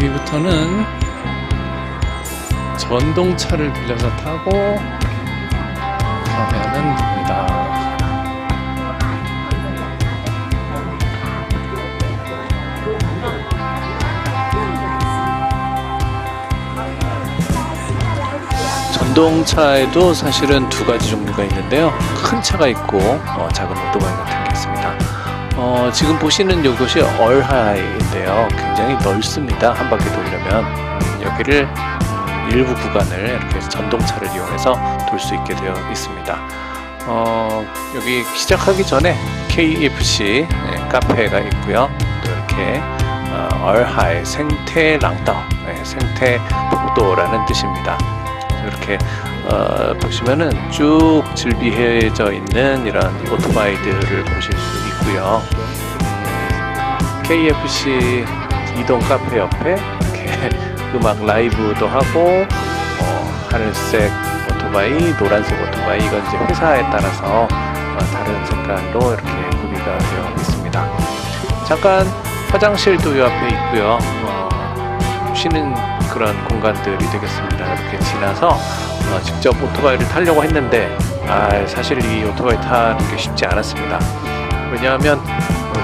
여기부터는 전동차를 빌려서 타고 가면은 됩니다. 전동차에도 사실은 두 가지 종류가 있는데요. 큰 차가 있고 작은 오토바이 같은 게 있습니다. 지금 보시는 이곳이 얼하이인데요. 굉장히 넓습니다. 한 바퀴 돌려면 여기를 일부 구간을 이렇게 전동차를 이용해서 돌 수 있게 되어 있습니다. 여기 시작하기 전에 KFC 카페가 있고요. 또 이렇게 얼하이 생태 랑다오, 생태 복도라는 뜻입니다. 이렇게 보시면은 쭉 즐비해져 있는 이런 오토바이들을 보실 수 있고요. KFC 이동 카페 옆에 이렇게 음악 라이브도 하고 하늘색 오토바이, 노란색 오토바이, 이건 이제 회사에 따라서 다른 색깔로 이렇게 구비가 되어 있습니다. 잠깐 화장실도 이 앞에 있고요. 쉬는 그런 공간들이 되겠습니다. 이렇게 지나서 직접 오토바이를 타려고 했는데 사실 이 오토바이 타는 게 쉽지 않았습니다. 왜냐하면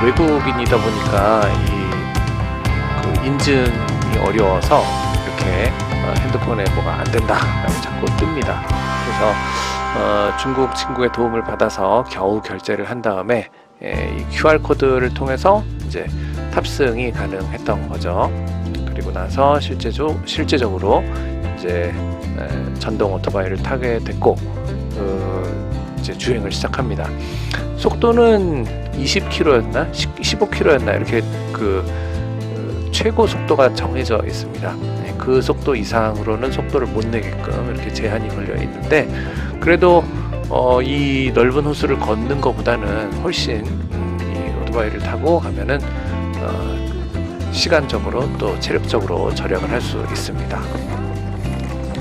외국인이다 보니까 그 인증이 어려워서 이렇게 핸드폰에 뭐가 안 된다라고 자꾸 뜹니다. 그래서 중국 친구의 도움을 받아서 겨우 결제를 한 다음에 이 QR 코드를 통해서 이제 탑승이 가능했던 거죠. 그리고 나서 실제적으로 이제 전동 오토바이를 타게 됐고 이제 주행을 시작합니다. 속도는 20km였나 15km였나 이렇게 최고 속도가 정해져 있습니다. 그 속도 이상으로는 속도를 못 내게끔 이렇게 제한이 걸려 있는데 그래도 이 넓은 호수를 걷는 것보다는 훨씬 이 오토바이를 타고 가면은 시간적으로 또 체력적으로 절약을 할 수 있습니다.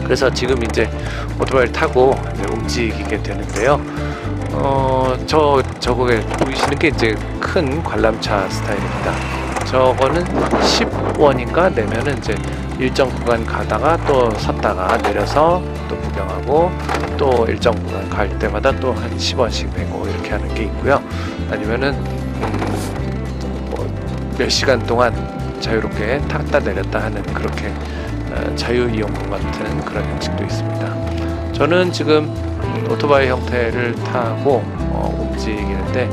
그래서 지금 이제 오토바이를 타고 움직이게 되는데요. 저거에 보이시는 게 이제 큰 관람차 스타일입니다. 저거는 10원인가 내면은 이제 일정 구간 가다가 또 섰다가 내려서 또 구경하고 또 일정 구간 갈 때마다 또 한 10원씩 내고 이렇게 하는 게 있고요. 아니면은 몇 시간 동안 자유롭게 탔다 내렸다 하는 그렇게 자유이용권 같은 그런 형식도 있습니다. 저는 지금 오토바이 형태를 타고 움직이는데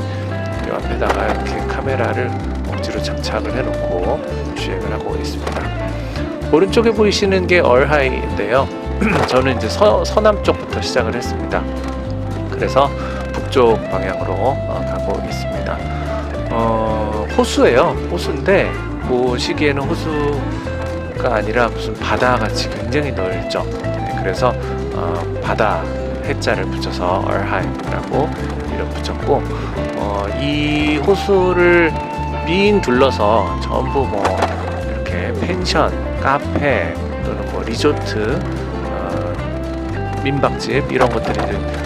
이 앞에다가 이렇게 카메라를 억지로 장착을 해놓고 주행을 하고 있습니다. 오른쪽에 보이시는 게 얼하이인데요. 저는 이제 서남 쪽부터 시작을 했습니다. 그래서 북쪽 방향으로 가고 있습니다. 호수예요. 호수인데 보시기에는 호수가 아니라 무슨 바다같이 굉장히 넓죠. 그래서 바다 해자를 붙여서 얼하이라고 이름 붙였고 이 호수를 빙 둘러서 전부 뭐 이렇게 펜션, 카페 또는 뭐 리조트, 민박집 이런 것들이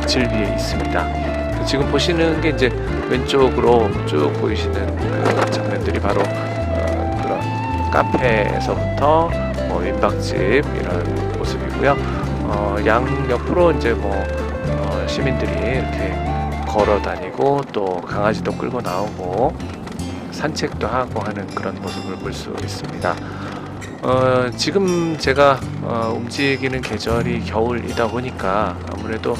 즐비해 있습니다. 지금 보시는 게 이제 왼쪽으로 쭉 보이시는 그 장면들이 바로 그런 카페에서부터 뭐 민박집 이런 모습이고요. 양 옆으로 이제 뭐 시민들이 이렇게 걸어 다니고 또 강아지도 끌고 나오고 산책도 하고 하는 그런 모습을 볼 수 있습니다. 지금 제가 움직이는 계절이 겨울이다 보니까 아무래도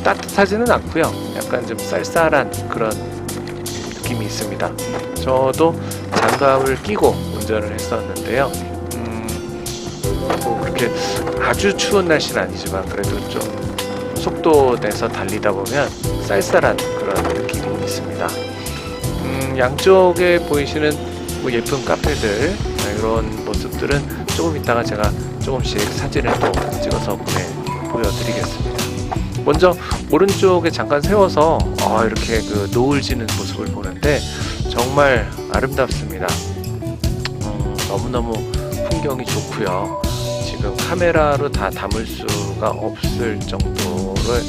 따뜻하지는 않고요. 약간 좀 쌀쌀한 그런 느낌이 있습니다. 저도 장갑을 끼고 운전을 했었는데요. 뭐 그렇게 아주 추운 날씨는 아니지만 그래도 좀 속도 내서 달리다 보면 쌀쌀한 그런 느낌이 있습니다. 양쪽에 보이시는 뭐 예쁜 카페들 이런 모습들은 조금 이따가 제가 조금씩 사진을 또 찍어서 보여드리겠습니다. 먼저 오른쪽에 잠깐 세워서 이렇게 그 노을 지는 모습을 보는데 정말 아름답습니다. 너무너무 풍경이 좋고요. 지금 카메라로 다 담을 수가 없을 정도의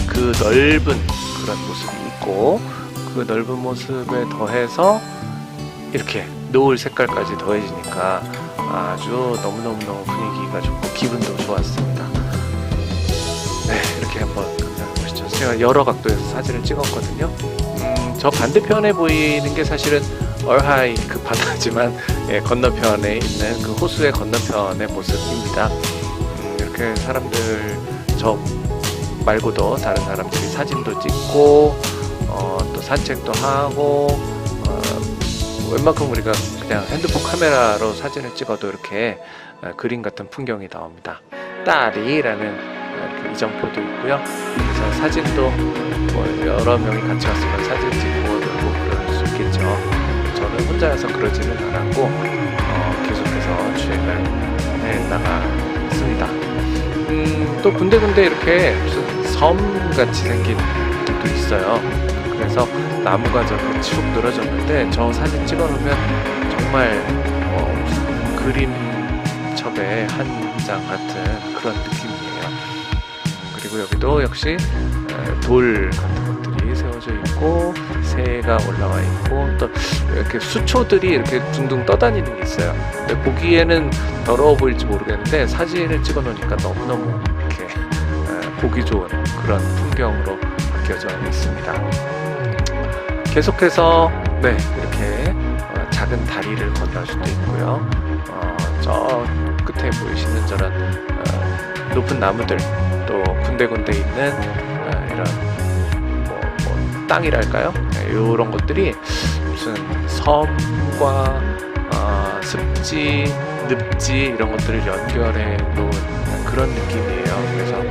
그 넓은 그런 모습이 있고 그 넓은 모습에 더해서 이렇게 노을 색깔까지 더해지니까 아주 너무너무 분위기가 좋고 기분도 좋았습니다. 네, 이렇게 한번 감상해 보시죠. 제가 여러 각도에서 사진을 찍었거든요. 저 반대편에 보이는 게 사실은 얼하이 그 바다지만 건너편에 있는 그 호수의 건너편의 모습입니다. 이렇게 사람들 저 말고도 다른 사람들이 사진도 찍고 또 산책도 하고 웬만큼 우리가 그냥 핸드폰 카메라로 사진을 찍어도 이렇게 그림 같은 풍경이 나옵니다. 딸이라는 이정표도 있고요. 그래서 사진도 뭐 여러 명이 같이 왔으면 사진 찍고 놀고 그럴 수 있겠죠. 저는 혼자여서 그러지는 않았고 계속해서 주행을 나갔습니다. 또 군데군데 이렇게 무슨 섬같이 생긴 곳도 있어요. 그래서 나무가 저렇게 쭉 늘어졌는데 저 사진 찍어놓으면 정말 무슨 그림첩의 한 장 같은 그런 느낌이에요. 그리고 여기도 역시 돌 같은 것들이 세워져 있고 새가 올라와 있고 또 이렇게 수초들이 이렇게 둥둥 떠다니는 게 있어요. 근데 보기에는 더러워 보일지 모르겠는데 사진을 찍어 놓으니까 너무너무 이렇게 보기 좋은 그런 풍경으로 바뀌어져 있습니다. 계속해서 이렇게 작은 다리를 건널 수도 있고요. 저 끝에 보이시는 저런 높은 나무들 또 군데군데 있는 이런 뭐 땅이랄까요? 이런 것들이 무슨 섬과 습지, 늪지 이런 것들을 연결해 놓은 그런 느낌이에요. 그래서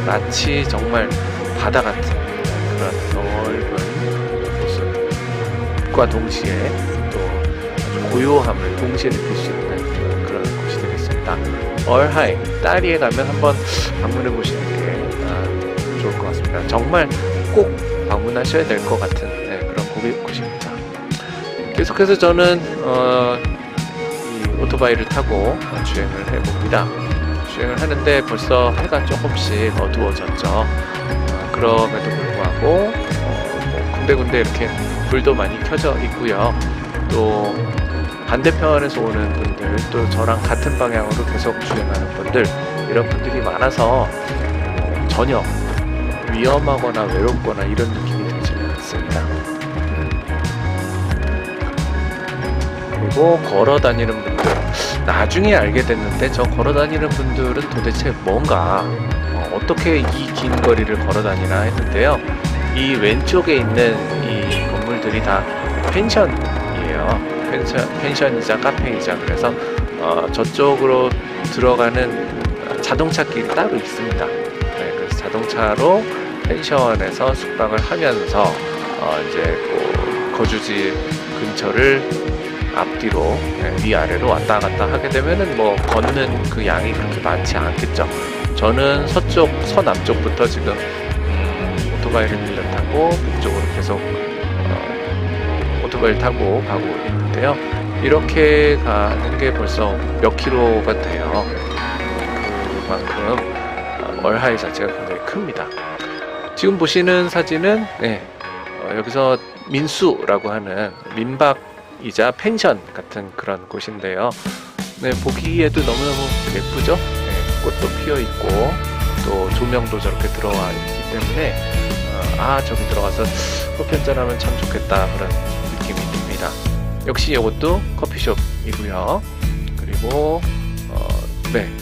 마치 정말 바다 같은 그런 넓은 모습과 동시에 또 아주 고요함을 동시에 느낄 수 있는 그런 곳이 되겠습니다. 얼하이, 딸이에 가면 한번 방문해 보시는 게 좋을 것 같습니다. 정말 꼭 방문하셔야 될 것 같은 그런 곳입니다. 계속해서 저는 이 오토바이를 타고 주행을 해봅니다. 주행을 하는데 벌써 해가 조금씩 어두워졌죠. 그럼에도 불구하고 군데군데 이렇게 불도 많이 켜져 있고요. 또 반대편에서 오는 분들, 또 저랑 같은 방향으로 계속 주행하는 분들, 이런 분들이 많아서 전혀 위험하거나 외롭거나 이런 느낌이 들지는 않습니다. 그리고 걸어 다니는 분들, 나중에 알게 됐는데 저 걸어 다니는 분들은 도대체 뭔가 어떻게 이 긴 거리를 걸어 다니나 했는데요. 이 왼쪽에 있는 이 건물들이 다 펜션이에요. 펜션이자 카페이자. 그래서 저쪽으로 들어가는 자동차 길이 따로 있습니다. 그래서 자동차로 펜션에서 숙박을 하면서 이제 그 거주지 근처를 앞뒤로 위아래로 왔다 갔다 하게 되면은 뭐 걷는 그 양이 그렇게 많지 않겠죠. 저는 서남쪽부터 지금 오토바이를 빌려 타고 북쪽으로 계속 오토바이를 타고 가고 있는데요. 이렇게 가는 게 벌써 몇 킬로가 돼요. 그만큼 얼하이 자체가 굉장히 큽니다. 지금 보시는 사진은 여기서 민수라고 하는 민박이자 펜션 같은 그런 곳인데요. 보기에도 너무너무 예쁘죠? 꽃도 피어 있고 또 조명도 저렇게 들어와 있기 때문에 저기 들어가서 커피 한잔하면 참 좋겠다 그런 느낌이 듭니다. 역시 이것도 커피숍이고요. 그리고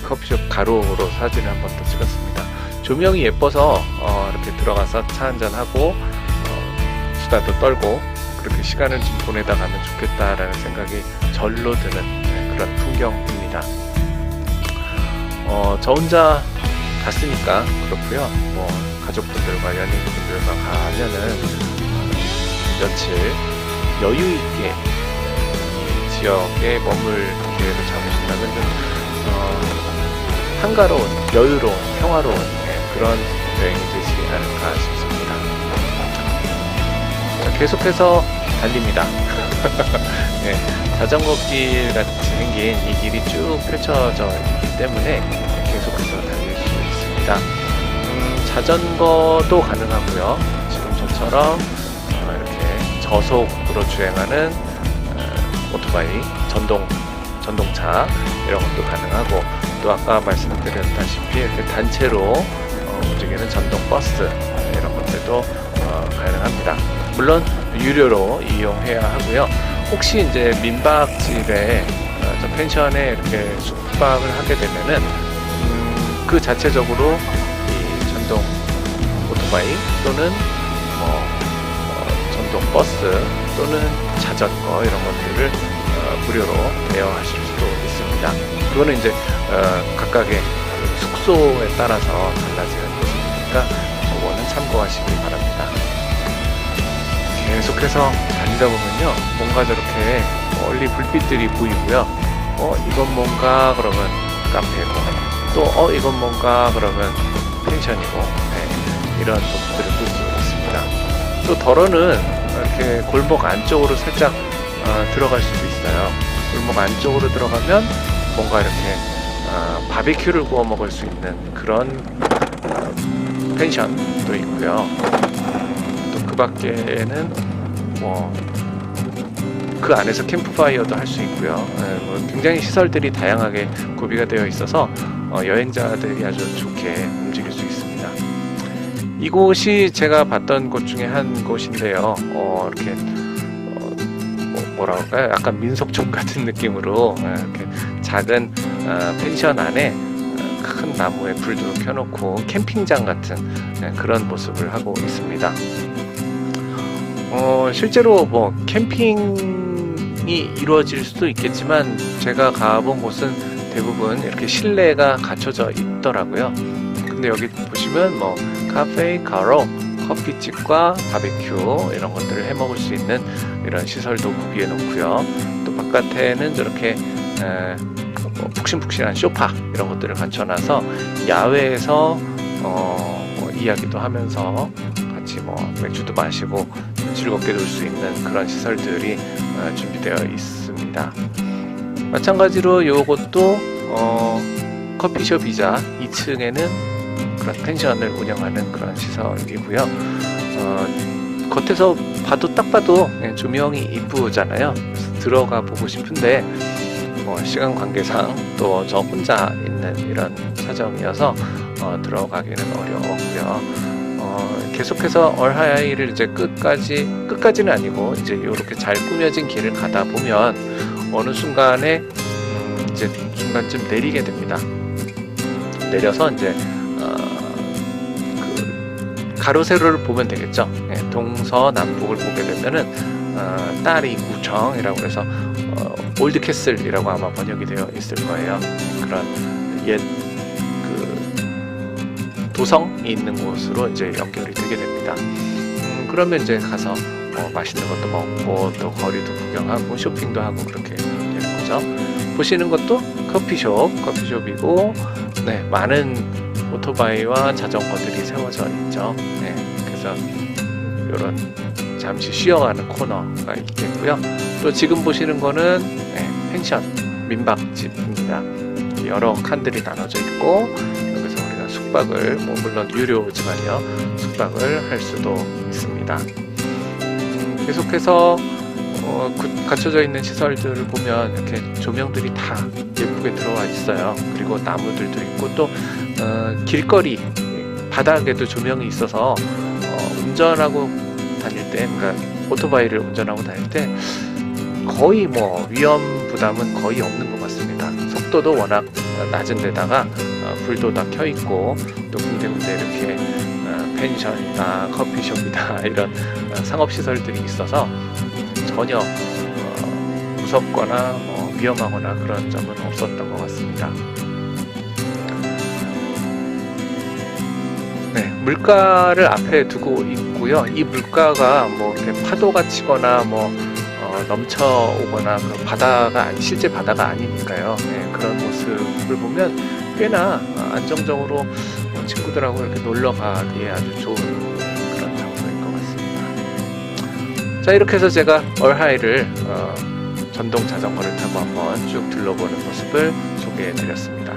커피숍 가로로 사진을 한 번 더 찍었습니다. 조명이 예뻐서 이렇게 들어가서 차 한잔하고 수다도 떨고 그렇게 시간을 좀 보내다 가면 좋겠다라는 생각이 절로 드는 그런 풍경입니다. 저 혼자 갔으니까 그렇고요. 뭐 가족분들과 연인분들과 가면은 며칠 여유 있게 이 지역에 머물 기회를 잡으신다면 한가로운, 여유로운, 평화로운 그런 여행이 되지 않을까 싶습니다. 계속해서 달립니다. 자전거 길 같이 생긴 이 길이 쭉 펼쳐져 있기 때문에 계속해서 달릴 수 있습니다. 자전거도 가능하고요. 지금 저처럼 이렇게 저속으로 주행하는 오토바이, 전동차 이런 것도 가능하고, 또 아까 말씀드렸다시피 이렇게 단체로 움직이는 전동 버스 이런 것들도 가능합니다. 물론 유료로 이용해야 하고요. 혹시 이제 민박집에 펜션에 이렇게 숙박을 하게 되면은 그 자체적으로 이 전동 오토바이 또는 전동 버스 또는 자전거 이런 것들을 무료로 대여하실 수도 있습니다. 그거는 이제 각각의 숙소에 따라서 달라지는 것이니까 그거는 참고하시기 바랍니다. 계속해서 다니다 보면요, 뭔가 저렇게 멀리 불빛들이 보이고요. 이건 뭔가 그러면 카페고, 또 이건 뭔가 그러면 펜션이고, 네, 이런 부분들을 볼 수 있습니다. 또 덜어는 이렇게 골목 안쪽으로 살짝 들어갈 수도 있어요. 골목 안쪽으로 들어가면 뭔가 이렇게 바비큐를 구워 먹을 수 있는 그런 펜션도 있고요. 또 그 밖에는 그 안에서 캠프파이어도 할 수 있고요. 굉장히 시설들이 다양하게 구비가 되어 있어서 여행자들이 아주 좋게 움직일 수 있습니다. 이곳이 제가 봤던 곳 중에 한 곳인데요. 이렇게 뭐라 할까요? 약간 민속촌 같은 느낌으로 이렇게 작은 펜션 안에 큰 나무에 불도 켜놓고 캠핑장 같은 그런 모습을 하고 있습니다. 실제로 캠핑이 이루어질 수도 있겠지만 제가 가본 곳은 대부분 이렇게 실내가 갖춰져 있더라고요. 근데 여기 보시면 카페, 가로, 커피집과 바베큐 이런 것들을 해 먹을 수 있는 이런 시설도 구비해 놓고요. 또 바깥에는 저렇게 푹신푹신한 소파 이런 것들을 갖춰놔서 야외에서 이야기도 하면서 같이 맥주도 마시고 즐겁게 놀 수 있는 그런 시설들이 준비되어 있습니다. 마찬가지로 이것도 커피숍이자 2층에는 그런 펜션을 운영하는 그런 시설이고요. 겉에서 딱 봐도 조명이 이쁘잖아요. 그래서 들어가 보고 싶은데 시간 관계상 또 저 혼자 있는 이런 사정이어서 들어가기는 어려웠고요. 계속해서 얼하이를 이제 끝까지는 아니고 이제 이렇게 잘 꾸며진 길을 가다 보면 어느 순간에 이제 중간쯤 내리게 됩니다. 내려서 이제 그 가로세로를 보면 되겠죠. 동서남북을 보게 되면은 딸이구청이라고 해서 올드캐슬이라고 아마 번역이 되어 있을 거예요. 그런 옛 도성이 있는 곳으로 이제 연결이 되게 됩니다. 그러면 이제 가서 맛있는 것도 먹고 또 거리도 구경하고 쇼핑도 하고 그렇게 되는 거죠. 보시는 것도 커피숍이고, 네, 많은 오토바이와 자전거들이 세워져 있죠. 네, 그래서 이런 잠시 쉬어가는 코너가 있겠고요. 또 지금 보시는 거는 펜션, 민박집입니다. 여러 칸들이 나눠져 있고, 여기서 우리가 숙박을 물론 유료지만요, 숙박을 할 수도 있습니다. 계속해서 갖춰져 있는 시설들을 보면 이렇게 조명들이 다 예쁘게 들어와 있어요. 그리고 나무들도 있고, 또 길거리 바닥에도 조명이 있어서 운전하고 다닐 때, 그러니까 오토바이를 운전하고 다닐 때 거의 위험 부담은 거의 없는 것 같습니다. 속도도 워낙 낮은 데다가 불도 다 켜 있고, 또 군데군데 이렇게 펜션이다, 커피숍이다 이런 상업시설들이 있어서 전혀 무섭거나 위험하거나 그런 점은 없었던 것 같습니다. 네, 물가를 앞에 두고 있고요. 이 물가가 이렇게 파도가 치거나 넘쳐오거나 그런 실제 바다가 아니니까요. 네, 그런 모습을 보면 꽤나 안정적으로 친구들하고 이렇게 놀러 가기에 아주 좋은 그런 장소인 것 같습니다. 자, 이렇게 해서 제가 얼하이를 전동 자전거를 타고 한번 쭉 둘러보는 모습을 소개해 드렸습니다.